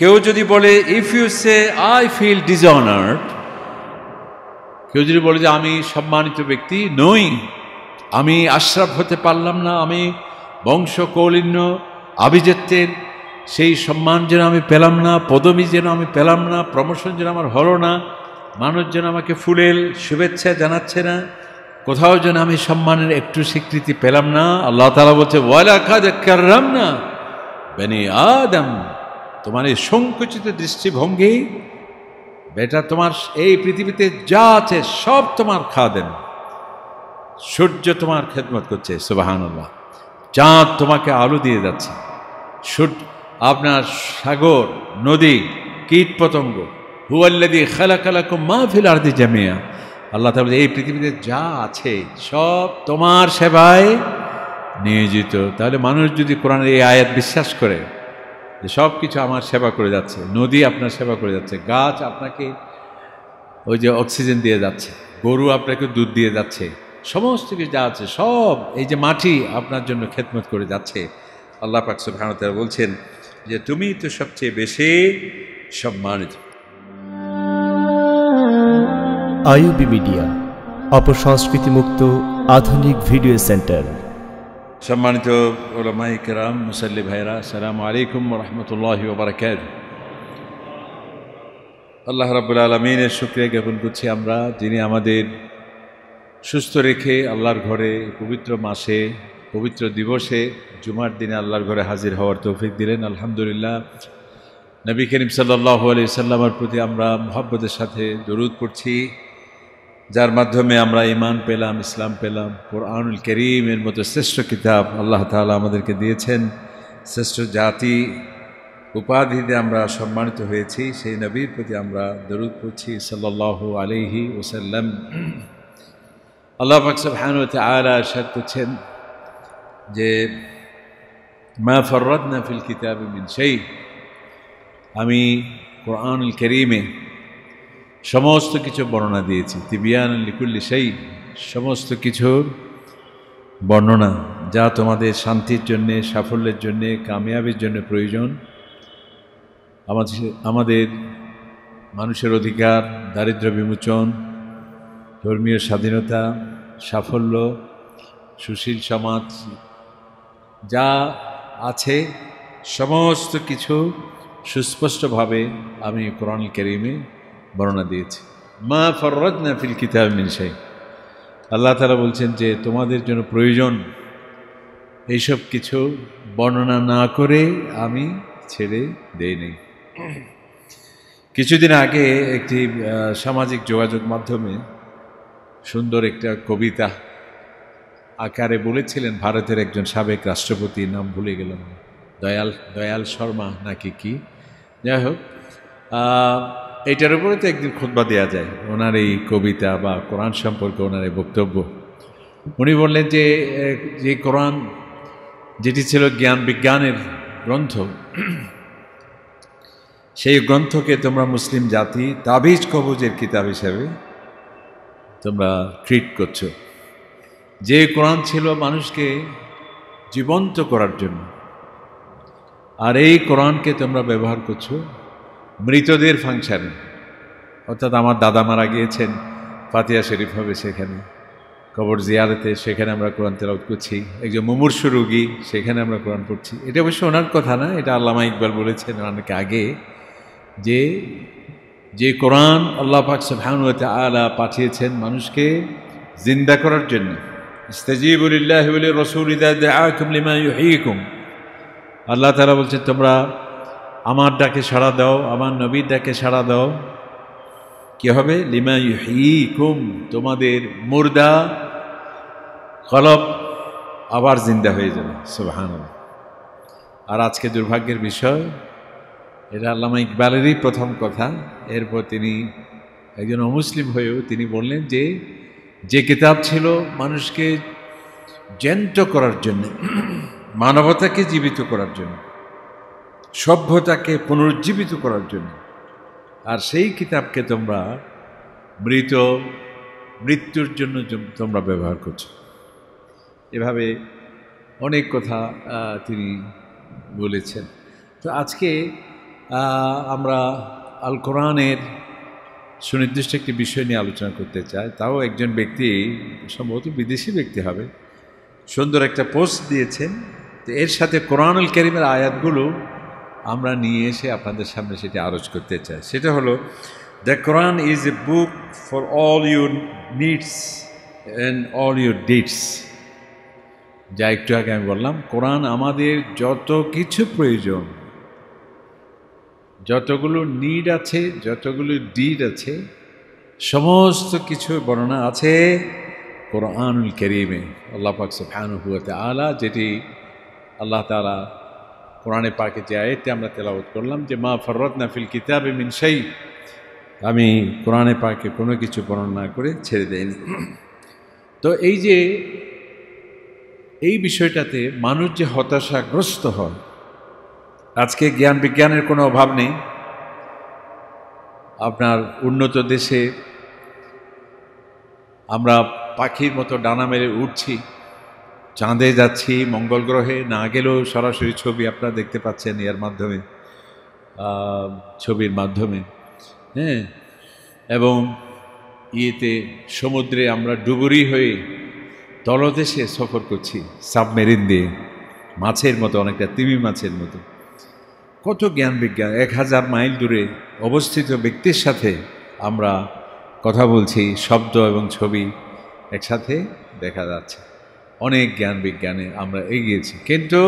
কেউ যদি বলে if you say I feel dishonoured, কেউ যদি বলে যে আমি সম্মানিত ব্যক্তি নই, আমি আশরাফ হতে পারলাম না, আমি বংশ কৌলিন্য আভিজাত্যের সেই সম্মান যেন আমি পেলাম না, পদবি যেন আমি পেলাম না, প্রমোশন যেন আমার হলো না, মানুষ যেন আমাকে ফুলেল শুভেচ্ছা জানাচ্ছে না, কোথাও যেন আমি সম্মানের একটু স্বীকৃতি পেলাম না। আল্লাহ তাআলা বলছে ওয়ালাকাদ কাররামনা বনি আদম, তোমার এই সংকুচিত দৃষ্টিভঙ্গি, বেটা তোমার এই পৃথিবীতে যা আছে সব তোমার খাদেম। সূর্য তোমার খেদমত করছে, সুবহানাল্লাহ। চাঁদ তোমাকে আলো দিয়ে যাচ্ছে, সূর্য, আপনার সাগর, নদী, কীট পতঙ্গ, হুয়াল্লাযী খালাকা লাকুম মা ফিল আরদি জামিয়া, আল্লাহ তাআলা এই পৃথিবীতে যা আছে সব তোমার সেবায় নিয়োজিত। তাহলে মানুষ যদি কোরআনের এই আয়াত বিশ্বাস করে যে সব কিছু আমার সেবা করে যাচ্ছে, নদী আপনার সেবা করে যাচ্ছে, গাছ আপনাকে ওই যে অক্সিজেন দিয়ে যাচ্ছে, গরু আপনাকে দুধ দিয়ে যাচ্ছে, সমস্ত কিছু যা আছে সব, এই যে মাটি আপনার জন্য খেদমত করে যাচ্ছে, আল্লাহ পাক সুবহানাহু ওয়া তাআলা বলছেন যে তুমি তো সবচেয়ে বেশি সম্মানিত। আইইউবি মিডিয়া, অপসংস্কৃতি মুক্ত আধুনিক ভিডিও সেন্টার। সম্মানিত উলামায়ে কেরাম, মুসাল্লি ভাইরা, আসসালামু আলাইকুম ওয়া রাহমাতুল্লাহি ওয়া বারাকাতুহু। আল্লাহ রাব্বুল আলামিনের শুকরিয়া জ্ঞাপন করছি আমরা, যিনি আমাদের সুস্থ রেখে আল্লাহর ঘরে পবিত্র মাসে, পবিত্র দিবসে, জুমার দিনে আল্লাহর ঘরে হাজির হওয়ার তৌফিক দিলেন। আলহামদুলিল্লাহ। নবী করিম সাল্লাল্লাহু আলাইহি সাল্লামের প্রতি আমরা মুহাব্বতের সাথে দরুদ পড়ছি, যার মাধ্যমে আমরা ঈমান পেলাম, ইসলাম পেলাম। কোরআনুল কারীমের মতো শ্রেষ্ঠ কিতাব আল্লাহ তাআলা আমাদেরকে দিয়েছেন, শ্রেষ্ঠ জাতি উপাধিতে আমরা সম্মানিত হয়েছি, সেই নবীর প্রতি আমরা দরুদ পড়ছি সাল্লাল্লাহু আলাইহি ওয়াসাল্লাম। আল্লাহ পাক সুবহানাহু ওয়া তাআলা ইরশাদ করছেন যে মা ফাররাতনা ফিল কিতাবি মিন শাই, আমি কোরআনুল কারীমে সমস্ত কিছু বর্ণনা দিয়েছি, তিবিয়ানান লিকুল্লি শাই, সমস্ত কিছুর বর্ণনা, যা তোমাদের শান্তির জন্যে, সাফল্যের জন্যে, কামিয়াবির জন্য প্রয়োজন। আমাদের মানুষের অধিকার, দারিদ্র্য বিমোচন, ধর্মীয় স্বাধীনতা, সাফল্য, সুশীল সমাজ, যা আছে সমস্ত কিছু সুস্পষ্টভাবে আমি কোরআনুল কারীমে বর্ণনা দিয়েছি। মা ফাররাতনা ফিল কিতাবি মিন শাই, আল্লাহ তাআলা বলছেন যে তোমাদের জন্য প্রয়োজন এইসব কিছু বর্ণনা না করে আমি ছেড়ে দেই নাই। কিছুদিন আগে একটি সামাজিক যোগাযোগ মাধ্যমে সুন্দর একটা কবিতা আকারে বলেছিলেন ভারতের একজন সাবেক রাষ্ট্রপতি, নাম ভুলে গেলাম, দয়াল শর্মা নাকি কি, যাই হোক, এইটার উপরে তো একদিন খুতবা দেওয়া যায়। ওনার এই কবিতা বা কোরআন সম্পর্কে ওনার এই বক্তব্য, উনি বললেন যে যে কোরআন যেটি ছিল জ্ঞান বিজ্ঞানের গ্রন্থ, সেই গ্রন্থকে তোমরা মুসলিম জাতি তাবিজ কবজের কিতাব হিসেবে তোমরা ট্রিট করছো। যে কোরআন ছিল মানুষকে জীবন্ত করার জন্য, আর এই কোরআনকে তোমরা ব্যবহার করছো মৃতদের ফাংশানে। অর্থাৎ আমার দাদা মারা গিয়েছেন, ফাতিহা শরীফ হবে সেখানে, কবর জিয়ারতে সেখানে আমরা কোরআন তেলাওয়াত করছি, একজন মুমূর্ষু রোগী সেখানে আমরা কোরআন পড়ছি। এটা অবশ্য ওনার কথা না, এটা আল্লামা ইকবাল বলেছেন অনেক আগে, যে যে কোরআন আল্লাহ পাক সুবহানাহু ওয়া তাআলা পাঠিয়েছেন মানুষকে জিন্দা করার জন্য। ইস্তাজিবু লিল্লাহি ওয়া লির-রাসূল ইযা দাআকুম লিমা ইউহয়িকুম, আল্লাহ তাআলা বলছেন তোমরা আমার ডাকে সাড়া দাও, আমার নবীর ডাকে সাড়া দাও, কি হবে? লিমা ইউহয়িকুম, তোমাদের মুর্দা কলব আবার জিন্দা হয়ে যাবে। সুবহানাল্লাহ। আর আজকে দুর্ভাগ্যের বিষয়, এটা আল্লামা ইকবালেরই প্রথম কথা, এরপর তিনি একজন অমুসলিম হয়েও তিনি বললেন যে যে কিতাব ছিল মানুষকে জ্যান্ত করার জন্য, মানবতাকে জীবিত করার জন্য, সভ্যতাকে পুনরুজ্জীবিত করার জন্য, আর সেই কিতাবকে তোমরা মৃত্যুর জন্য তোমরা ব্যবহার করছো। এভাবে অনেক কথা তিনি বলেছেন। তো আজকে আমরা আল কোরআনের সুনির্দিষ্ট একটি বিষয় নিয়ে আলোচনা করতে চাই। তাও একজন ব্যক্তি, সম্ভবত বিদেশি ব্যক্তি হবে, সুন্দর একটা পোস্ট দিয়েছেন। তো এর সাথে কোরআনুল কারীমের আয়াতগুলো আমরা নিয়ে এসে আপনাদের সামনে সেটি আরজ করতে চাই। সেটা হলো, the Quran is a book for all your needs and all your deeds. যা একটু আগে আমি বললাম, কোরআন আমাদের যত কিছু প্রয়োজন, যতগুলো নিড আছে, যতগুলো ডিড আছে, সমস্ত কিছু বর্ণনা আছে কোরআনুল কারীমে। আল্লাহ পাক সুবহানাহু ওয়া তাআলা, যেটি আল্লাহ তাআলা কোরআনে পাকে যে আয়াতটি আমরা তেলাওয়াত করলাম, যে মা ফাররাতনা ফিল কিতাবি মিন শাই, আমি কোরআনে পাকে কোনো কিছু বর্ণনা করে ছেড়ে দেইনি। তো এই বিষয়টাতে মানুষ যে হতাশাগ্রস্ত হয়, আজকে জ্ঞান বিজ্ঞানের কোনো অভাব নেই। আপনার উন্নত দেশে আমরা পাখির মতো ডানা মেরে উঠছি, চাঁদে যাচ্ছি, মঙ্গল গ্রহে না গেলেও সরাসরি ছবি আপনারা দেখতে পাচ্ছেন এর মাধ্যমে, ছবির মাধ্যমে, হ্যাঁ। এবং সমুদ্রে আমরা ডুবুরি হয়ে তলদেশে সফর করছি সাবমেরিন দিয়ে, মাছের মতো, অনেকটা তিমি মাছের মতো। কত জ্ঞান বিজ্ঞান! 1000 মাইল দূরে অবস্থিত ব্যক্তির সাথে আমরা কথা বলছি, শব্দ এবং ছবি একসাথে দেখা যাচ্ছে। অনেক জ্ঞান বিজ্ঞানে আমরা এগিয়েছি, কিন্তু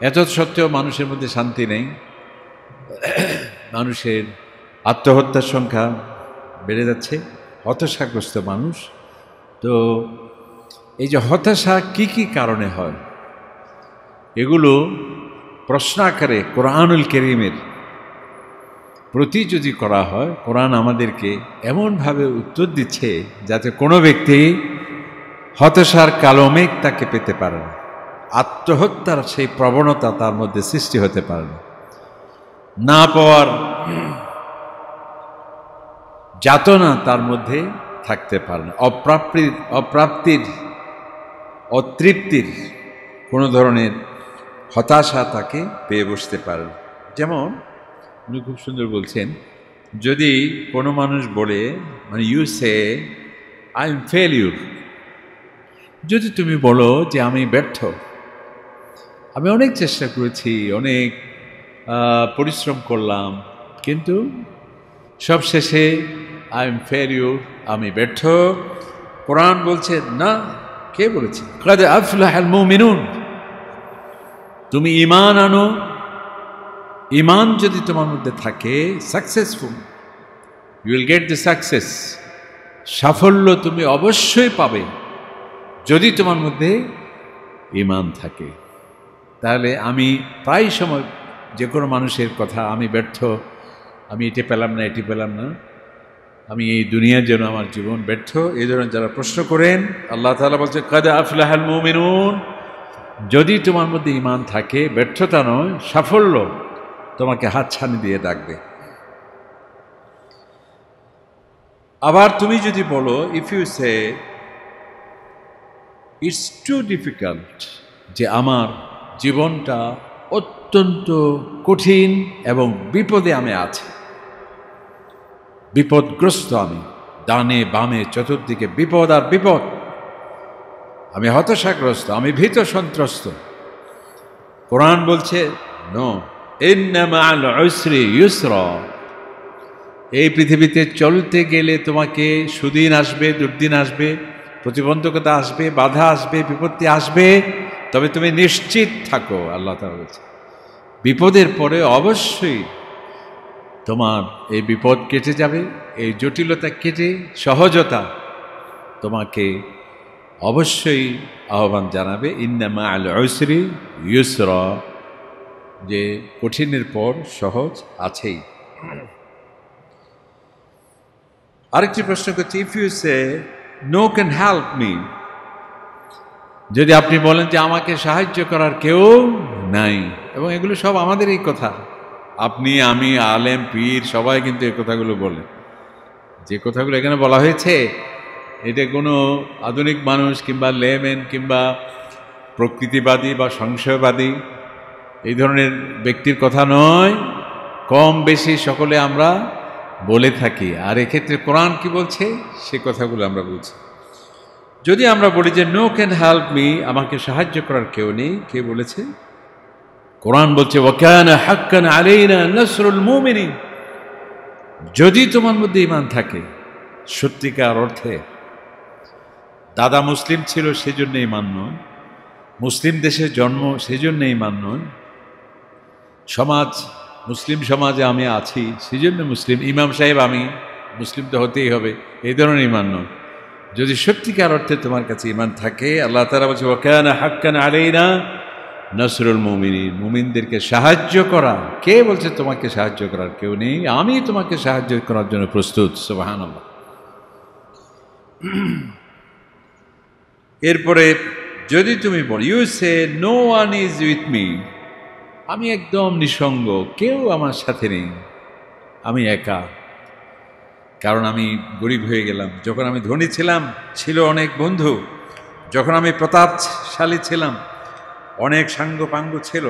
এত সত্ত্বেও মানুষের মধ্যে শান্তি নেই। মানুষের আত্মহত্যার সংখ্যা বেড়ে যাচ্ছে, হতাশাগ্রস্ত মানুষ। তো এই যে হতাশা কি কি কারণে হয়, এগুলো প্রশ্ন আকারে কোরআনুল কারীমের প্রতি যদি করা হয়, কোরআন আমাদেরকে এমনভাবে উত্তর দিচ্ছে যাতে কোনো ব্যক্তি হতাশার কালো মেঘ তাকে পেতে পারে না, আত্মহত্যার সেই প্রবণতা তার মধ্যে সৃষ্টি হতে পারে না, না পাওয়ার যাতনা তার মধ্যে থাকতে পারে না, অপ্রাপ্তির, অতৃপ্তির কোনো ধরনের হতাশা তাকে পেয়ে বসতে পারে না। যেমন উনি খুব সুন্দর বলছেন, যদি কোনো মানুষ বলে, মানে you say I am failure, যদি তুমি বলো যে আমি ব্যর্থ, আমি অনেক চেষ্টা করেছি, অনেক পরিশ্রম করলাম, কিন্তু সব শেষে আই এম ফেলিউর, আমি ব্যর্থ। কোরআন বলছে না। কে বলেছে? কাদ আফলাহাল মুমিনুন। তুমি ঈমান আনো, ঈমান যদি তোমার মধ্যে থাকে, successful, you will get the success. সাফল্য তুমি অবশ্যই পাবে যদি তোমার মধ্যে ঈমান থাকে। তাহলে আমি প্রায় সময় যে কোনো মানুষের কথা, আমি ব্যর্থ, আমি এটি পেলাম না, এটি পেলাম না, আমি এই দুনিয়ার জন্য আমার জীবন ব্যর্থ, এই ধরনের যারা প্রশ্ন করেন, আল্লাহ তাআলা বলছে কাদ আফলাহাল মুমিনুন, যদি তোমার মধ্যে ঈমান থাকে, ব্যর্থতা নয়, সাফল্য তোমাকে হাতছানি দিয়ে ডাকবে। আবার তুমি যদি বলো, if you say it's too difficult, যে আমার জীবনটা অত্যন্ত কঠিন এবং বিপদে আমি আছি, বিপদগ্রস্ত আমি, ডানে বামে চতুর্দিকে বিপদ আর বিপদ, আমি হতাশাগ্রস্ত, আমি ভীত সন্ত্রস্ত। কোরআন বলছে নো, ইন্না মা'আল উসরি ইউসরা। এই পৃথিবীতে চলতে গেলে তোমাকে সুদিন আসবে, দুর্দিন আসবে, প্রতিবন্ধকতা আসবে, বাধা আসবে, বিপত্তি আসবে, তবে তুমি নিশ্চিত থাকো, আল্লাহ তাআলা বলছে বিপদের পরে অবশ্যই তোমার এই বিপদ কেটে যাবে, এই জটিলতা কেটে সহজতা তোমাকে অবশ্যই আহ্বান জানাবে। ইন্না মা'আল উসরি ইউসরা, যে কঠিনের পর সহজ আছেই। আরেকটি প্রশ্ন করছি, if you say no can help me, যদি আপনি বলেন যে আমাকে সাহায্য করার কেউ নাই, এবং এগুলো সব আমাদের এই কথা, আপনি, আমি, আলেম, পীর সবাই কিন্তু এই কথাগুলো বলে। যে কথাগুলো এখানে বলা হয়েছে, এটা কোনো আধুনিক মানুষ কিংবা লেমেন কিংবা প্রকৃতিবাদী বা সংশয়বাদী এই ধরনের ব্যক্তির কথা নয়। কম বেশি সকলে আমরা বলে থাকি, আর এক্ষেত্রে কোরআন কি বলছে সে কথাগুলো আমরা বলছি। যদি আমরা বলি যে নো ক্যান হেল্প মি, আমাকে সাহায্য করার কেউ নেই, কে বলেছে? কোরআন বলছে ওয়াকানা হাক্কান আলাইনা নাসরুল মুমিনিন, যদি তোমার মধ্যে ঈমান থাকে সত্যিকার অর্থে। দাদা মুসলিম ছিল সেজন্য ঈমান নয়, মুসলিম দেশে জন্ম সেজন্য ঈমান নয়, সমাজ মুসলিম সমাজে আমি আছি সেজন্য মুসলিম, ইমাম সাহেব আমি মুসলিম তো হতেই হবে, এই ধরনের ঈমান নয়। যদি সত্যিকার অর্থে তোমার কাছে ঈমান থাকে, আল্লাহ তাআলা বলছে ওয়াকানা হাক্কান আলাইনা নাসরুল মুমিনিন, মুমিনদেরকে সাহায্য করা। কে বলছে তোমাকে সাহায্য করার কেউ নেই? আমি তোমাকে সাহায্য করার জন্য প্রস্তুত। সুবহানাল্লাহ। এরপরে যদি তুমি বল you say no one is with me, আমি একদম নিঃসঙ্গ, কেউ আমার সাথে নেই, আমি একা, কারণ আমি গরিব হয়ে গেলাম। যখন আমি ধনী ছিলাম ছিল অনেক বন্ধু, যখন আমি প্রতাপশালী ছিলাম অনেক সাঙ্গ পাঙ্গ ছিল,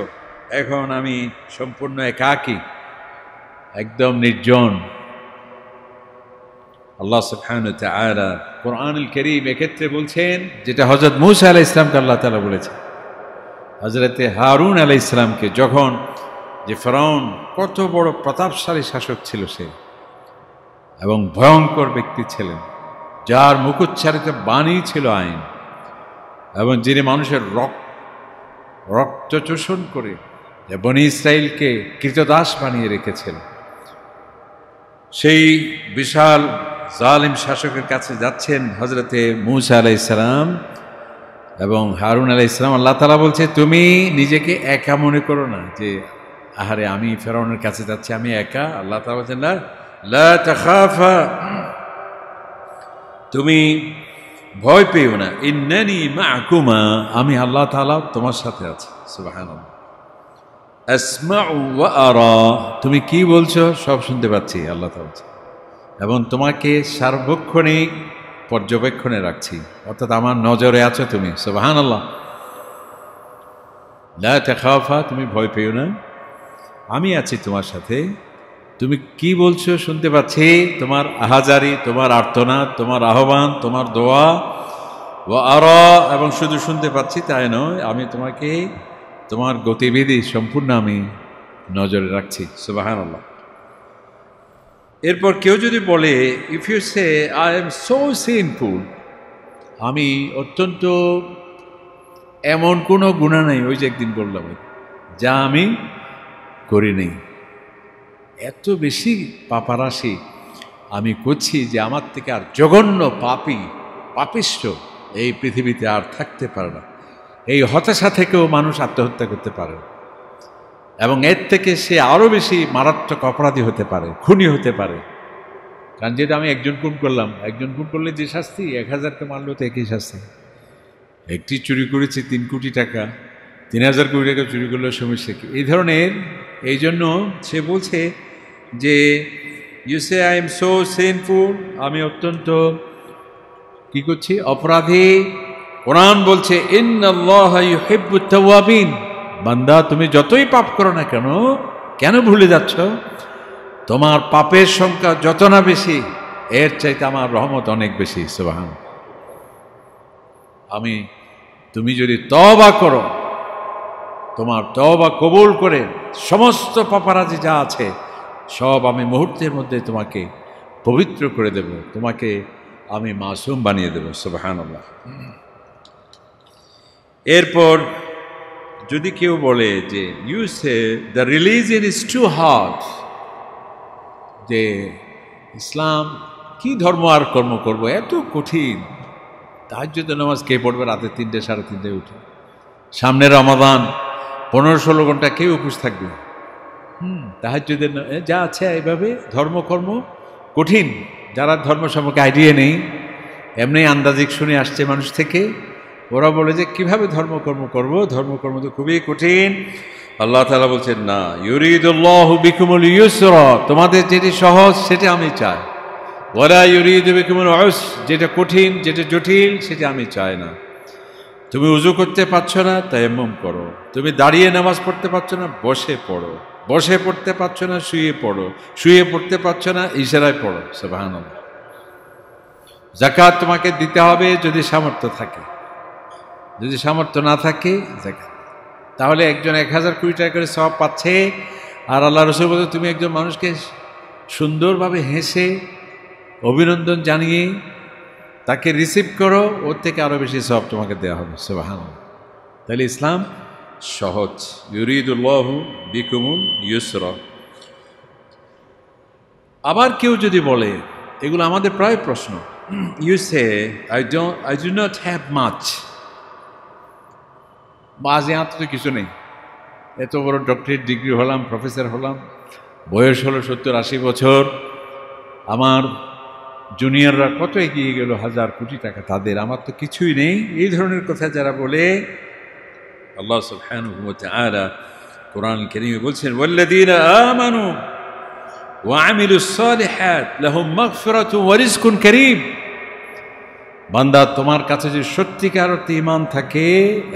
এখন আমি সম্পূর্ণ একাকী, একদম নির্জন। আল্লাহ সুবহানাহু ওয়া তাআলা কোরআনুল কারীম এক্ষেত্রে বলছেন যেটা হযরত মূসা আলাইহিস সালামকে আল্লাহ তাআলা বলেছেন। হযরতে হারুন আলাইহিস সালামকে যখন, যে ফেরাউন কত বড় প্রতাপশালী শাসক ছিল সে, এবং ভয়ঙ্কর ব্যক্তি ছিলেন, যার মুখোচ্চারিত বাণী ছিল আইন, এবং যিনি মানুষের রক্ত চোষণ করে বনী ইসরাইলকে কৃতদাস বানিয়ে রেখেছিলেন। সেই বিশাল জালিম শাসকের কাছে যাচ্ছেন হযরতে মূসা আলাইহিস সালাম এবং হারুন আলাইহিস সালাম। আল্লাহ তাআলা বলছে তুমি নিজেকে একা মনে করো না, যে আহারে আমি ফেরাউনের কাছে যাচ্ছি, আমি একা। আল্লাহ তাআলা বলছেন লা তাখাফা, তুমি ভয় পেও না, ইন্নানি মাআকুমা, আমি আল্লাহ তাআলা তোমার সাথে আছি। সুবহানাল্লাহ। আসমাউ ওয়া আরা, তুমি কি বলছো সব শুনতে পাচ্ছি, আল্লাহ তাআলা বলছে, এবং তোমাকে সার্বক্ষণিক পর্যবেক্ষণে রাখছি, অর্থাৎ আমার নজরে আছো তুমি। সুবহানাল্লাহ। লা তাখাফা, তুমি ভয় পেও না, আমি আছি তোমার সাথে। তুমি কি বলছো শুনতে পাচ্ছি, তোমার আহাজারি, তোমার আর্তনাদ, তোমার আহ্বান, তোমার দোয়া। ওয়া আরা, এবং শুধু শুনতে পাচ্ছি তাই নয়, আমি তোমাকে, তোমার গতিবিধি সম্পূর্ণ আমি নজরে রাখছি। সুবহানাল্লাহ। এরপর কেউ যদি বলে if you say I am so sinful, আমি অত্যন্ত, এমন কোনো গুনাহ নাই, ওই যে একদিন বললাম, যা আমি করি নেই, এত বেশি পাপারাশি আমি করছি যে আমার থেকে আর জঘন্য পাপিষ্ঠ এই পৃথিবীতে আর থাকতে পারে না। এই হতাশা থেকেও মানুষ আত্মহত্যা করতে পারে, এবং এর থেকে সে আরও বেশি মারাত্মক অপরাধী হতে পারে, খুনি হতে পারে। কারণ যেটা আমি একজন খুন করলাম, একজন খুন করলে যে শাস্তি, 1000কে মারলেও তো একই শাস্তি। একটি চুরি করেছে 3 কোটি টাকা, 3000 কোটি টাকা চুরি করলেও সমস্যা কি? এই ধরনের। এই জন্য সে বলছে যে you say I am so sinful, আমি অত্যন্ত কি করছি, অপরাধী। কোরআন বলছে ইন্নাল্লাহা ইউহিব্বুত তাওয়াবিন, বান্দা তুমি যতই পাপ করো না কেন, কেন ভুলে যাচ্ছ? তোমার পাপের সংখ্যা যত না বেশি, এর চাইতে আমার রহমত অনেক বেশি। সুবহানাল্লাহ। তুমি যদি তওবা করো, তোমার তওবা কবুল করে সমস্ত পাপারাজি যা আছে সব আমি মুহূর্তের মধ্যে তোমাকে পবিত্র করে দেব, তোমাকে আমি মাসুম বানিয়ে দেব। সুবহানাল্লাহ। এরপর যদি কেউ বলে যে you say the religion is too hard, যে ইসলাম কি ধর্ম আর কর্ম করব, এত কঠিন, তাহাজ্জুদের নামাজ কে পড়বে রাতে 3টে 3:30 উঠে, সামনে রমাদান, 15-16 ঘন্টা কেউ উপোস থাকবে, তাহাজ্জুদের যা আছে এইভাবে ধর্মকর্ম কঠিন। যারা ধর্ম সম্পর্কে আইডিয়া নেই, এমনি আন্দাজিক শুনে আসছে মানুষ থেকে, ওরা বলে যে কিভাবে ধর্মকর্ম করব, ধর্মকর্ম তো খুবই কঠিন। আল্লাহ তাআলা বলছেন না, ইউরিদুল্লাহু বিকুমুল ইউসরা, তোমাদের যেটি সহজ সেটা আমি চাই, ওয়ালা ইউরিদু বিকুমুল উসর, যেটা কঠিন, যেটা জটিল সেটা আমি চাই না। তুমি উযু করতে পারছো না, তায়াম্মুম করো। তুমি দাঁড়িয়ে নামাজ পড়তে পারছো না, বসে পড়ো। বসে পড়তে পারছো না শুয়ে পড়ো, শুয়ে পড়তে পারছো না ইশারায় পড়ো। সুবহানাল্লাহ। যাকাত তোমাকে দিতে হবে যদি সামর্থ্য থাকে, যদি সামর্থ্য না থাকে যাকাত। তাহলে একজন 1000 কোটি টাকা করে সওয়াব পাচ্ছে, আর আল্লাহ রাসূল বলেন তুমি একজন মানুষকে সুন্দরভাবে হেসে অভিনন্দন জানিয়ে তাকে রিসিভ করো, ওর থেকে আরো বেশি সওয়াব তোমাকে দেওয়া হবে। সুবহানাল্লাহ। তাহলে ইসলাম সহজ। ইউরিদুল্লাহু বিকুমুল ইউসরা। আবার কেউ যদি বলে, এগুলো আমাদের প্রায় প্রশ্ন, you say I do not have much, বাজে হাত তো কিছু নেই, এত বড় ডক্টরেট ডিগ্রি হলাম, প্রফেসর হলাম, বয়স হলো 70-80 বছর, আমার জুনিয়ররা কত এগিয়ে গেল, 1000 কোটি টাকা তাদের, আমার তো কিছুই নেই। এই ধরনের কথা যারা বলে, আল্লাহ সুবহানাহু ওয়া তাআলা কোরআন কারীমে বলছেন ওয়াল্লাযীনা আমানু ওয়া আমিলুস সালিহাত লাহুম মাগফিরাতুন ওয়া রিজকুন কারীম। বান্দা তোমার কাছে যদি সত্যিকার অর্থে ঈমান থাকে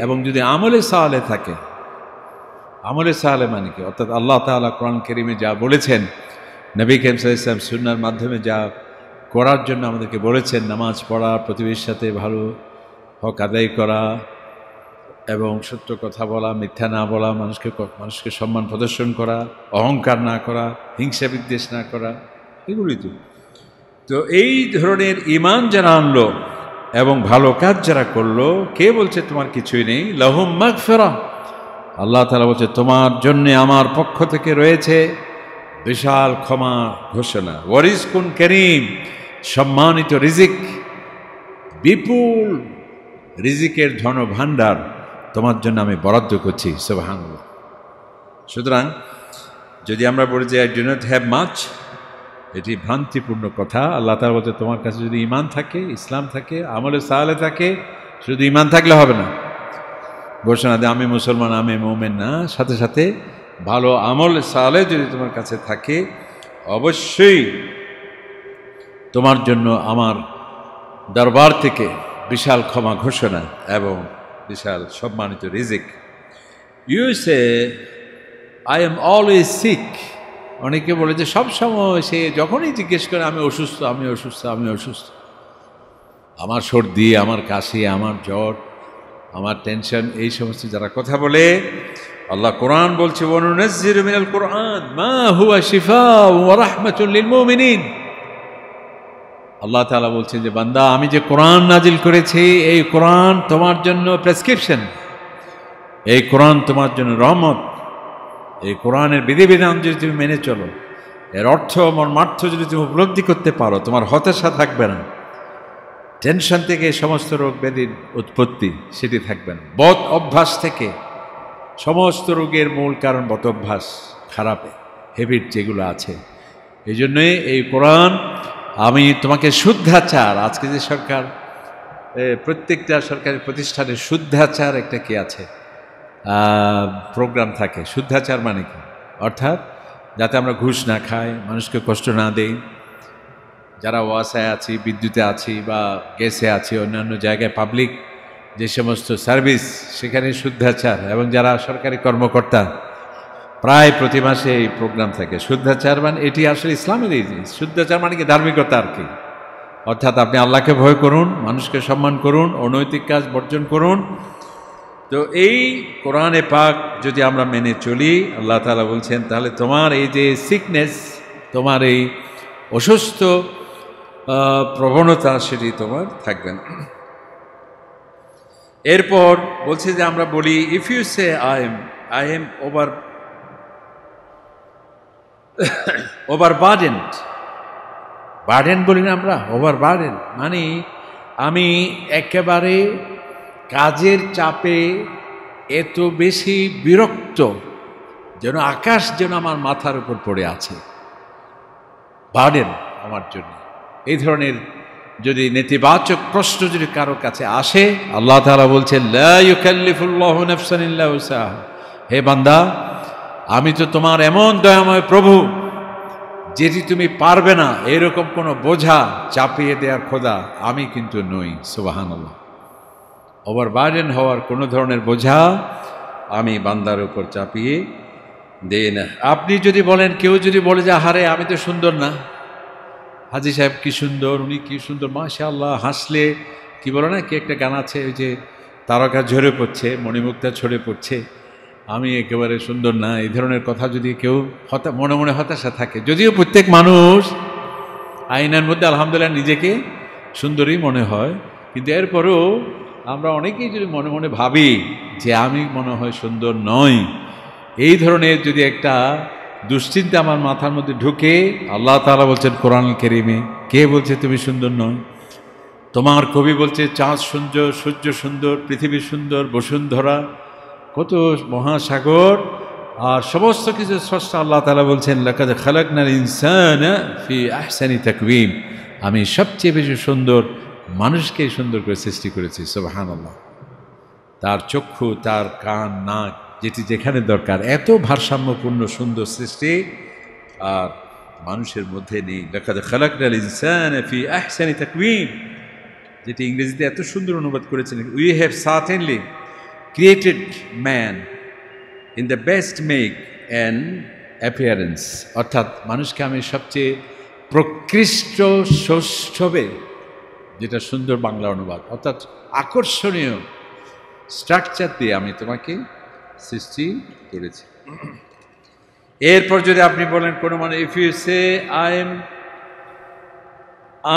এবং যদি আমলে সালেহ থাকে, আমলে সালেহ মানে কি, অর্থাৎ আল্লাহ তাআলা কোরআন কারীমে যা বলেছেন, নবী করিম সাল্লাল্লাহু আলাইহি ওয়াসাল্লাম সুন্নাহর মাধ্যমে যা করার জন্য আমাদেরকে বলেছেন, নামাজ পড়া, প্রতিবেশীর সাথে ভালো হক আদায় করা এবং সত্য কথা বলা, মিথ্যা না বলা, মানুষকে সম্মান প্রদর্শন করা, অহংকার না করা, হিংসা বিদ্বেষ না করা, এগুলোই তো এই ধরনের ঈমান যারা আনলো এবং ভালো কাজ যারা করলো, কে বলছে তোমার কিছুই নেই? লাহুম মাগফিরাহ, আল্লাহ তাআলা বলছে তোমার জন্য আমার পক্ষ থেকে রয়েছে বিশাল ক্ষমা ঘোষণা, ওয়া রিজকুন কারীম, সম্মানিত রিজিক, বিপুল রিজিকের ধন ভাণ্ডার তোমার জন্য আমি বরাদ্দ করছি। সুবহানাল্লাহ। সুতরাং যদি আমরা বলি যে I do not have much, এটি ভ্রান্তিপূর্ণ কথা। আল্লাহ তাআলা বলতে তোমার কাছে যদি ঈমান থাকে, ইসলাম থাকে, আমলে সালেহ থাকে, শুধু ঈমান থাকলে হবে না, ঘোষণা দেয় আমি মুসলমান, আমি মুমিন না, সাথে সাথে ভালো আমল সালেহ যদি তোমার কাছে থাকে, অবশ্যই তোমার জন্য আমার দরবার থেকে বিশাল ক্ষমা ঘোষণা এবং বিশাল সম্মানিত রিজিক। You say I am always sick. অনেকে বলে যে সবসময় সে যখনই জিজ্ঞেস করে আমি অসুস্থ, আমি অসুস্থ, আমি অসুস্থ, আমার সর্দি, আমার কাশি, আমার জ্বর, আমার টেনশন, এই সমস্ত যারা কথা বলে, আল্লাহ কোরআন বলছে ওয়ানুনাজ্জিলু মিনাল কোরআন মা হুয়া শিফাউ ওয়া রাহমাতুল লিল মুমিনিন। আল্লাহ তাআলা বলছেন যে বান্দা আমি যে কোরআন নাজিল করেছি, এই কোরআন তোমার জন্য প্রেসক্রিপশন, এই কোরআন তোমার জন্য রহমত। এই কোরআনের বিধিবিধান যদি তুমি মেনে চলো, এর অর্থ মর্মার্থ যদি তুমি উপলব্ধি করতে পারো, তোমার হতাশা থাকবে না, টেনশন থেকে সমস্ত রোগ ব্যাধির উৎপত্তি সেটি থাকবে না, বদ অভ্যাস থেকে সমস্ত রোগের মূল কারণ বদ অভ্যাস, খারাপ হ্যাবিট যেগুলো আছে। এই জন্যই এই কোরআন আমি তোমাকে শুদ্ধাচার, আজকে যে সরকার প্রত্যেকটা সরকারি প্রতিষ্ঠানে শুদ্ধাচার একটা কি আছে প্রোগ্রাম থাকে। শুদ্ধাচার মানে কি? অর্থাৎ যাতে আমরা ঘুষ না খাই, মানুষকে কষ্ট না দেই, যারা ওয়াসায় আছি, বিদ্যুতে আছি বা গ্যাসে আছি, অন্যান্য জায়গায় পাবলিক যে সমস্ত সার্ভিস, সেখানে শুদ্ধাচার, এবং যারা সরকারি কর্মকর্তা, প্রায় প্রতি মাসে এই প্রোগ্রাম থাকে। শুদ্ধাচার মানে এটি আসলে ইসলামের এই জিনিস। শুদ্ধাচার মানে কি? ধার্মিকতা আর কি। অর্থাৎ আপনি আল্লাহকে ভয় করুন, মানুষকে সম্মান করুন, অনৈতিক কাজ বর্জন করুন। তো এই কোরআনে পাক যদি আমরা মেনে চলি, আল্লাহ তাআলা বলছেন তাহলে তোমার এই যে সিকনেস, তোমার এই অসুস্থ প্রবণতা, সেটি তোমার থাকবে না। এরপর বলছে যে আমরা বলি if you say I am overburdened, burden বলি না আমরা, ওভারবার্ডেন মানে আমি একেবারে কাজের চাপে এত বেশি বিরক্ত যেন আকাশ যেন আমার মাথার উপর পড়ে আছে, বার্ডেন আমার জন্য। এই ধরনের যদি নেতিবাচক প্রশ্ন যদি কারো কাছে আসে, আল্লাহ তাআলা বলছেন লা ইউকাল্লিফুল্লাহু নাফসান ইল্লা উসআহা, হে বান্দা আমি তো তোমার এমন দয়াময় প্রভু যেটি তুমি পারবে না এরকম কোনো বোঝা চাপিয়ে দেওয়ার খোদা আমি কিন্তু নই। সুবহানাল্লাহ। ওভারবার্ডেন হওয়ার কোনো ধরনের বোঝা আমি বান্দার উপর চাপিয়ে দেই না। আপনি যদি বলেন, কেউ যদি বলে যে আহারে আমি তো সুন্দর না, হাজী সাহেব কি সুন্দর, উনি কি সুন্দর, মাশাআল্লাহ, হাসলে কি বলে না, কি একটা গান আছে, ওই যে তারকা ঝরে পড়ছে, মণিমুক্তা ঝরে পড়ছে, আমি একেবারে সুন্দর না, এই ধরনের কথা যদি কেউ মনে মনে হতাশা থাকে, যদিও প্রত্যেক মানুষ আয়নার মধ্যে আলহামদুলিল্লাহ নিজেকে সুন্দরই মনে হয়, কিন্তু এরপরেও আমরা অনেকেই যদি মনে মনে ভাবি যে আমি মনে হয় সুন্দর নই, এই ধরনের যদি একটা দুশ্চিন্তা আমার মাথার মধ্যে ঢুকে, আল্লাহ তাআলা বলছেন কোরআনুল কারীমে, কে বলছে তুমি সুন্দর নয়? তোমার কবি বলছে চাঁদ সুন্দর, সূর্য সুন্দর, পৃথিবী সুন্দর, বসুন্ধরা, কত মহাসাগর, আর সমস্ত কিছু স্রষ্টা আল্লাহ তাআলা বলছেন লাকাদ খালাকনাল ইনসানা ফি আহসানি তাকওয়িম, আমি সবচেয়ে বেশি সুন্দর মানুষকে সুন্দর করে সৃষ্টি করেছি। সুবহানাল্লাহ। তার চক্ষু, তার কান, নাক, যেটি যেখানে দরকার, এত ভারসাম্যপূর্ণ সুন্দর সৃষ্টি আর মানুষের মধ্যে নেই। লাকাদ খালাকনাল ইনসানা ফি আহসানি তাকওয়িম, যেটি ইংরেজিতে এত সুন্দর অনুবাদ করেছেন, we have certainly created man in the best make and appearance, অর্থাৎ মানুষকে আমি সবচেয়ে প্রকৃষ্ট সৌষ্ঠবে, যেটা সুন্দর বাংলা অনুবাদ, অর্থাৎ আকর্ষণীয় স্ট্রাকচার দিয়ে আমি তোমাকে সৃষ্টি করেছি। এরপর যদি আপনি বলেন কোনো মানে, if you say I am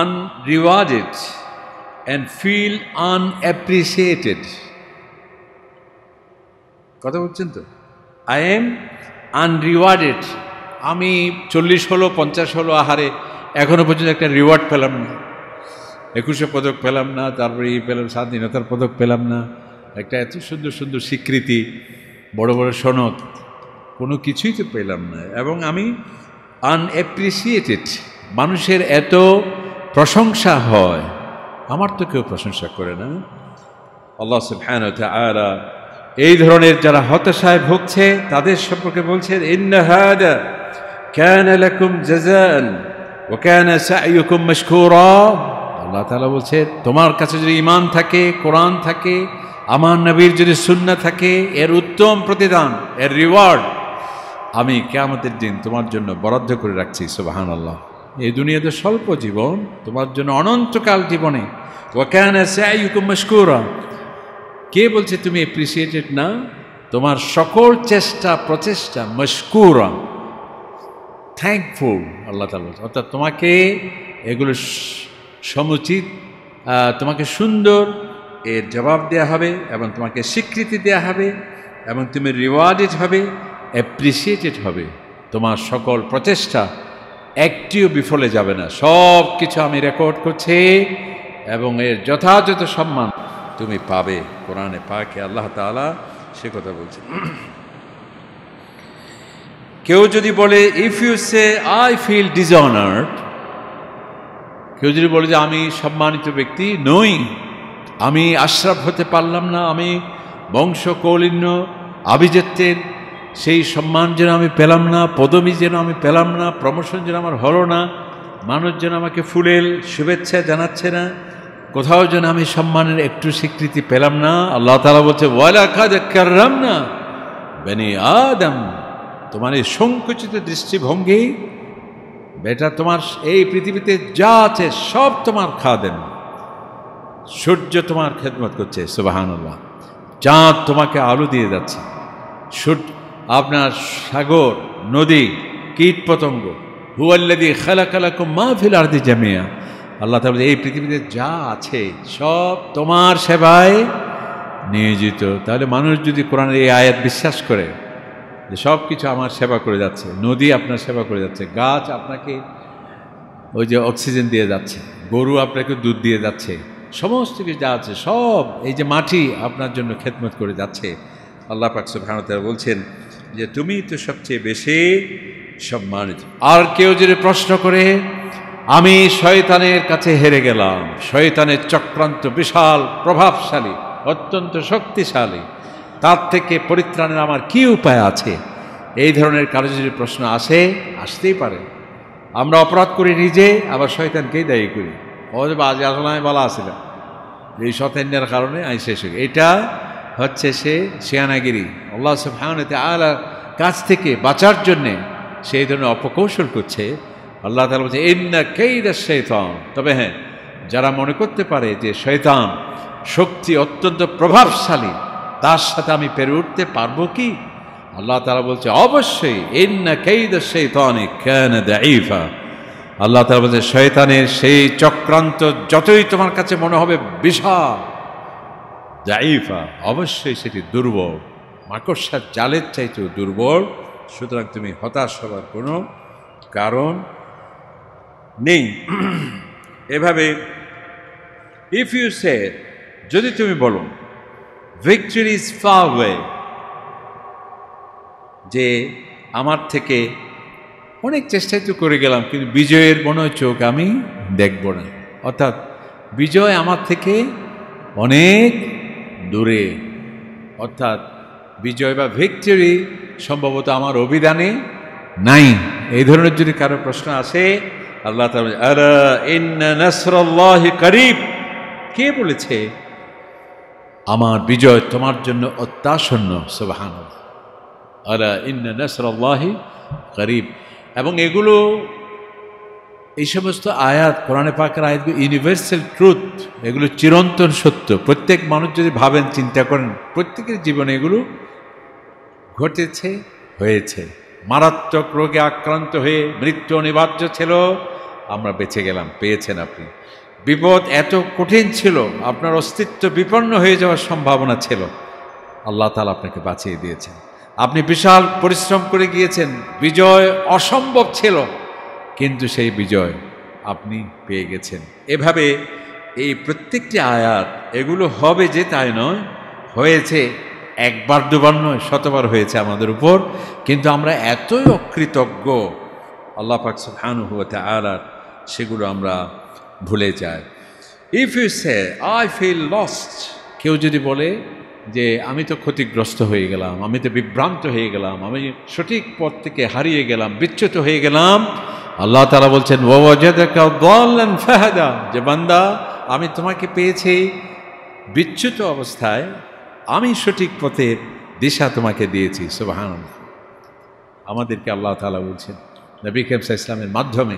unrewarded and feel unappreciated, কথা বলছেন তো, আই এম আনরিওয়ার্ডেড, আমি 40 হলো 50 হলো, আহারে এখনো পর্যন্ত একটা রিওয়ার্ড পেলাম না, 21শে পদক পেলাম না, তারপরে পেলাম স্বাধীনতার পদক পেলাম না, একটা এত সুন্দর সুন্দর স্বীকৃতি, বড় বড় সনদ, কোনো কিছুই তো পেলাম না, এবং আমি আনঅ্যাপ্রিসিয়েটেড, মানুষের এত প্রশংসা হয়, আমার তো কেউ প্রশংসা করে না। আল্লাহ সুবহানাহু ওয়া তাআলা এই ধরনের যারা হতাশায় ভুগছে তাদের সম্পর্কে বলছেন, ইন্না হাদা কানা লাকুম জাযাআন ওয়া কানা সা'য়ুকুম মাশকুরা। আল্লাহ তাআলা বলছে, তোমার কাছে যদি ঈমান থাকে, কোরআন থাকে, আমার নবীর যদি সুন্নাহ থাকে, এর উত্তম প্রতিদান, এর রিওয়ার্ড আমি কিয়ামতের দিন তোমার জন্য বরাদ্দ করে রাখছি। সুবহানাল্লাহ। এই দুনিয়াতে স্বল্প জীবন, তোমার জন্য অনন্তকাল জীবনে। ওয়া কানা সা'য়ুকুম মাশকুরা, কে বলছে তুমি অ্যাপ্রিসিয়েটেড না? তোমার সকল চেষ্টা প্রচেষ্টা মশকুরা, থ্যাঙ্কফুল, আল্লাহ তাআলা বলছে, অর্থাৎ তোমাকে এগুলো সমুচিত, তোমাকে সুন্দর এর জবাব দেয়া হবে এবং তোমাকে স্বীকৃতি দেয়া হবে এবং তুমি রিওয়ার্ডেড হবে, অ্যাপ্রিসিয়েটেড হবে। তোমার সকল প্রচেষ্টা একটিও বিফলে যাবে না, সব কিছু আমি রেকর্ড করছি এবং এর যথাযথ সম্মান তুমি পাবে। কোরআনে পাকে আল্লাহ তাআলা সে কথা বলছেন। কেউ যদি বলে, if you say I feel dishonoured, কেউ যদি বলে যে আমি সম্মানিত ব্যক্তি নই, আমি আশরাফ হতে পারলাম না, আমি বংশ কৌলিন্য আভিজাত্যের সেই সম্মান যেন আমি পেলাম না, পদবি যেন আমি পেলাম না, প্রমোশন যেন আমার হলো না, মানুষ যেন আমাকে ফুলের শুভেচ্ছা জানাচ্ছে না, কোথাও যেন আমি সম্মানের একটু স্বীকৃতি পেলাম না। আল্লাহ তাআলা বলছে, ওয়ালাকাদ কাররামনা বনি আদম, তোমার এই সংকুচিত দৃষ্টিভঙ্গি, বেটা তোমার এই পৃথিবীতে যা আছে সব তোমার খাদেম। সূর্য তোমার খেদমত করছে, সুবহানাল্লাহ, চাঁদ তোমাকে আলো দিয়ে যাচ্ছে, সূর্য, আপনার সাগর, নদী, কীট পতঙ্গ, হুয়াল্লাযী খালাকা লাকুম মা ফিল আরদি জামিয়া, আল্লাহ তাআলা এই পৃথিবীতে যা আছে সব তোমার সেবায় নিয়োজিত। তাহলে মানুষ যদি কোরআনের এই আয়াত বিশ্বাস করে যে সব কিছু আমার সেবা করে যাচ্ছে, নদী আপনার সেবা করে যাচ্ছে, গাছ আপনাকে ওই যে অক্সিজেন দিয়ে যাচ্ছে, গরু আপনাকে দুধ দিয়ে যাচ্ছে, সমস্ত কিছু যা আছে সব, এই যে মাটি আপনার জন্য খেদমত করে যাচ্ছে, আল্লাহ পাক সুবহানাহু ওয়া তাআলা বলছেন যে তুমি তো সবচেয়ে বেশি সম্মানিত। আর কেউ যদি প্রশ্ন করে, আমি শয়তানের কাছে হেরে গেলাম, শয়তানের চক্রান্ত বিশাল প্রভাবশালী, অত্যন্ত শক্তিশালী, তার থেকে পরিত্রাণের আমার কি উপায় আছে, এই ধরনের কারো যদি প্রশ্ন আসে, আসতেই পারে। আমরা অপরাধ করি নিজে, আবার শয়তানকেই দায়ী করি, ওদের বাজে আসলায় বলা আসিল এই শয়তানের কারণে আমি শেষ হই, এটা হচ্ছে সে শিয়ানাগিরি। আল্লাহ সুবহানাহু ওয়া তাআলা কাছ থেকে বাঁচার জন্যে সেই ধরনের অপকৌশল করছে, আল্লাহ তাআলা বলছে ইন্না কাইদা শাইতান, তবে হ্যাঁ যারা মনে করতে পারে যে শয়তান শক্তি অত্যন্ত প্রভাবশালী, তার সাথে আমি পেরে উঠতে পারবো কি, আল্লাহ তাআলা বলছে অবশ্যই ইন্না কাইদা শাইতানি কানা দাঈফা। আল্লাহ তাআলা বলছে শয়তানের সেই চক্রান্ত যতই তোমার কাছে মনে হবে বিশাল, দাঈফা, অবশ্যই সেটি দুর্বল, মাকড়সার জালের চাইতেও দুর্বল। সুতরাং তুমি হতাশ হবার কোনো কারণ নেই। এভাবে ইফ ইউ সে, যদি তুমি বলো ভিক্টরি ইজ ফার ওয়ে, যে আমার থেকে অনেক চেষ্টাই তো করে গেলাম কিন্তু বিজয়ের মনে হয় চোখ আমি দেখব না, অর্থাৎ বিজয় আমার থেকে অনেক দূরে, অর্থাৎ বিজয় বা ভিক্টরি সম্ভবত আমার অভিধানে নাই, এই ধরনের যদি কারো প্রশ্ন আসে, আল্লাহ তাআলা আলা ইন্না নাসরাল্লাহি করিব, কে বলেছে আমার বিজয় তোমার জন্য অত্যাসন্ন, সুবহানাল্লাহ, আলা ইন্না নাসরাল্লাহি করিব। এবং এগুলো এই সমস্ত আয়াত, কোরআনে পাকের আয়াতগুলো ইউনিভার্সাল ট্রুথ, এগুলো চিরন্তন সত্য। প্রত্যেক মানুষ যদি ভাবেন, চিন্তা করেন, প্রত্যেকের জীবনে এগুলো ঘটেছে, হয়েছে। মারাত্মক রোগে আক্রান্ত হয়ে মৃত্যু অনিবার্য ছিল, আমরা বেঁচে গেলাম, পেয়েছেন আপনি। বিপদ এত কঠিন ছিল, আপনার অস্তিত্ব বিপন্ন হয়ে যাওয়ার সম্ভাবনা ছিল, আল্লাহ তাআলা আপনাকে বাঁচিয়ে দিয়েছেন। আপনি বিশাল পরিশ্রম করে গিয়েছেন, বিজয় অসম্ভব ছিল, কিন্তু সেই বিজয় আপনি পেয়ে গেছেন। এভাবে এই প্রত্যেকটি আয়াত, এগুলো হবে যে তাই নয়, হয়েছে, একবার দুবার নয়, শতবার হয়েছে আমাদের উপর, কিন্তু আমরা এতই অকৃতজ্ঞ আল্লাহ পাক সুবহানাহু ওয়া তাআলা, সেগুলো আমরা ভুলে যাই। If you say I feel lost, কেউ যদি বলে যে আমি তো ক্ষতিগ্রস্ত হয়ে গেলাম, আমি তো বিভ্রান্ত হয়ে গেলাম, আমি সঠিক পথ থেকে হারিয়ে গেলাম, বিচ্যুত হয়ে গেলাম, আল্লাহ তাআলা বলছেন ওয়াজাদাকা দাল্লান ফাহাদা, যে বান্দা আমি তোমাকে পেয়েছি বিচ্যুত অবস্থায়, আমি সঠিক পথের দিশা তোমাকে দিয়েছি, সুবহানাল্লাহ। আমাদেরকে আল্লাহ তাআলা বলছেন নবী করিম সাল্লাল্লাহু আলাইহি ওয়াসাল্লামের মাধ্যমে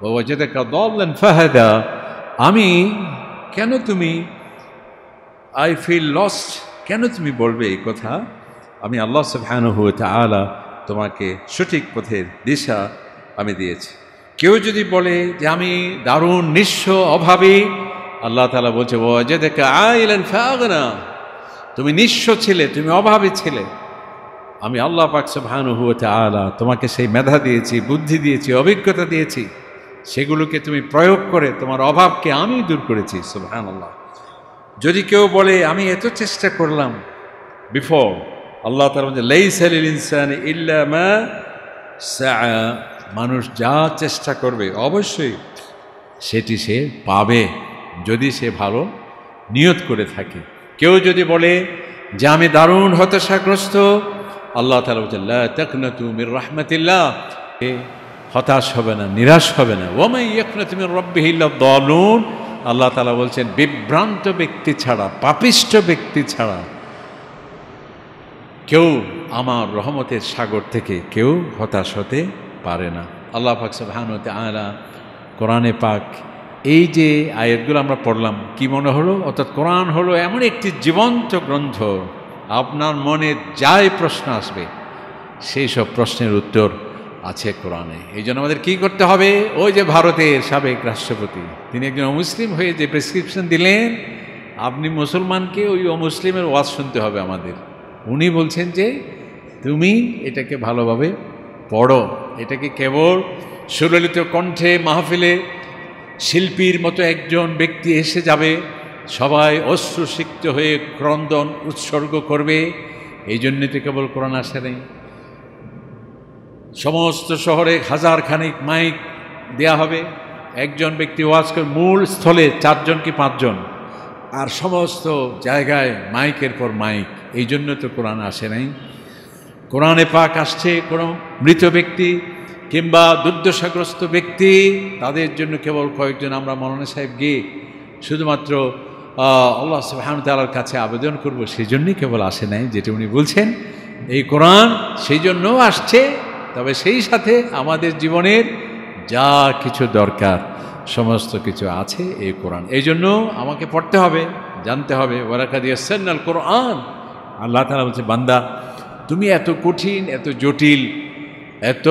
ওয়াজাদাকা দাল্লান ফাহাদা, আমি কেন তুমি আই ফিল লস্ট, কেন তুমি বলবে এই কথা, আমি আল্লাহ সুবহানাহু ওয়া তাআলা তোমাকে সঠিক পথের দিশা আমি দিয়েছি। কেউ যদি বলে যে আমি দারুণ নিঃস্ব অভাবী, আল্লাহ তাআলা বলছে ওয়াজাদাকা আইলান ফাগনা, তুমি নিঃস্ব ছিলে, তুমি অভাবী ছিলে, আমি আল্লাহ পাক সুবহানাহু ওয়া তাআলা তোমাকে সেই মেধা দিয়েছি, বুদ্ধি দিয়েছি, অভিজ্ঞতা দিয়েছি, সেগুলোকে তুমি প্রয়োগ করে তোমার অভাবকে আমি দূর করেছি, সুবহানাল্লাহ। যদি কেউ বলে আমি এত চেষ্টা করলাম, বিফোর আল্লাহ তাআলা বলেন লাইসা লিল ইনসানি ইল্লা মা সাআ, মানুষ যা চেষ্টা করবে অবশ্যই সেটি সে পাবে, যদি সে ভালো নিয়ত করে থাকে। কেউ যদি বলে যে আমি দারুণ হতাশাগ্রস্ত, আল্লাহ তাআলা বলেন লা তাকনাতু মির রাহমাতিল্লাহ, হতাশ হবে না, নিরাশ হবে না। ওয়া মান ইয়াকনাতু মির রাব্বিহি ইল্লা দালুন, আল্লাহ তাআলা বলছেন বিভ্রান্ত ব্যক্তি ছাড়া, পাপিষ্ঠ ব্যক্তি ছাড়া কেউ আমার রহমতের সাগর থেকে কেউ হতাশ হতে পারে না। আল্লাহ পাক সুবহানাহু ওয়া তাআলা কোরআনে পাক, এই যে আয়াতগুলো আমরা পড়লাম, কি মনে হলো? অর্থাৎ কোরআন হলো এমন একটি জীবন্ত গ্রন্থ, আপনার মনে যাই প্রশ্ন আসবে সেই সব প্রশ্নের উত্তর আছে কোরআনে। এই জন্য আমাদের কী করতে হবে? ওই যে ভারতের সাবেক রাষ্ট্রপতি, তিনি একজন অমুসলিম হয়ে যে প্রেসক্রিপশন দিলেন, আপনি মুসলমানকে ওই অমুসলিমের ওয়াজ শুনতে হবে আমাদের। উনি বলছেন যে তুমি এটাকে ভালোভাবে পড়ো, এটাকে কেবল সুললিত কণ্ঠে মাহফিলে শিল্পীর মতো একজন ব্যক্তি এসে যাবে, সবাই অশ্রুসিক্ত হয়ে ক্রন্দন উৎসর্গ করবে, এই জন্যে তো কেবল কোরআন আসে নেই। সমস্ত শহরে হাজার খানিক মাইক দেয়া হবে, একজন ব্যক্তি ওয়াজ করে, মূল স্থলে 4 জন কি 5 জন, আর সমস্ত জায়গায় মাইকের পর মাইক, এই জন্য তো কোরআন আসে নাই। কোরআনে পাক আসছে কোনো মৃত ব্যক্তি কিংবা দুর্দশাগ্রস্ত ব্যক্তি, তাদের জন্য কেবল কয়েকজন আমরা মৌলানা সাহেব গিয়ে শুধুমাত্র আল্লাহ সুবহানাহু ওয়া তাআলার কাছে আবেদন করব, সেই জন্যই কেবল আসে নাই, যেটা উনি বলছেন এই কোরআন সেই জন্যও আসছে, তবে সেই সাথে আমাদের জীবনের যা কিছু দরকার সমস্ত কিছু আছে এই কোরআন। এই জন্য আমাকে পড়তে হবে, জানতে হবে। ওয়ালাকাদ ইয়াসসারনাল কোরআন, আল্লাহ তাআলা বলছে, বান্দা তুমি এত কঠিন, এত জটিল, এত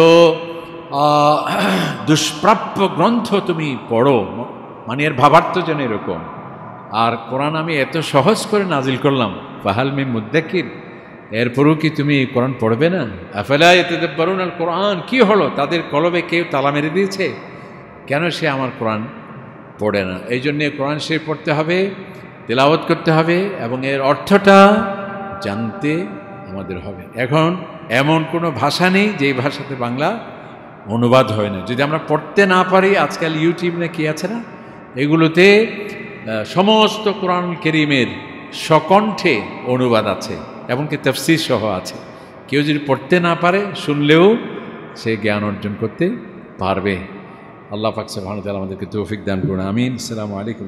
দুষ্প্রাপ্য গ্রন্থ তুমি পড়ো, মানে এর ভাবার্থ যেন এরকম। আর কোরআন আমি এত সহজ করে নাজিল করলাম, ফাহাল মিন মুদ্দাকির, এরপরও কি তুমি কোরআন পড়বে না? আফালা ইয়াতাদাব্বারুনাল কোরআন, কি হলো তাদের কলবে কেউ তালা মেরে দিয়েছে? কেন সে আমার কোরআন পড়ে না? এই জন্যে কোরআন শরীফ পড়তে হবে, তেলাওয়াত করতে হবে এবং এর অর্থটা জানতে আমাদের হবে। এখন এমন কোনো ভাষা নেই যেই ভাষাতে বাংলা অনুবাদ হয় না। যদি আমরা পড়তে না পারি, আজকাল ইউটিউব না কি আছে না, এগুলোতে সমস্ত কোরআন কারীমের সকণ্ঠে অনুবাদ আছে, এমনকি তাফসীর সহ আছে। কেউ যদি পড়তে না পারে, শুনলেও সে জ্ঞান অর্জন করতে পারবে। আল্লাহ পাক সুবহানাহু ওয়া তাআলা আমাদেরকে তৌফিক দান করুন। আমিন। আসসালামু আলাইকুম।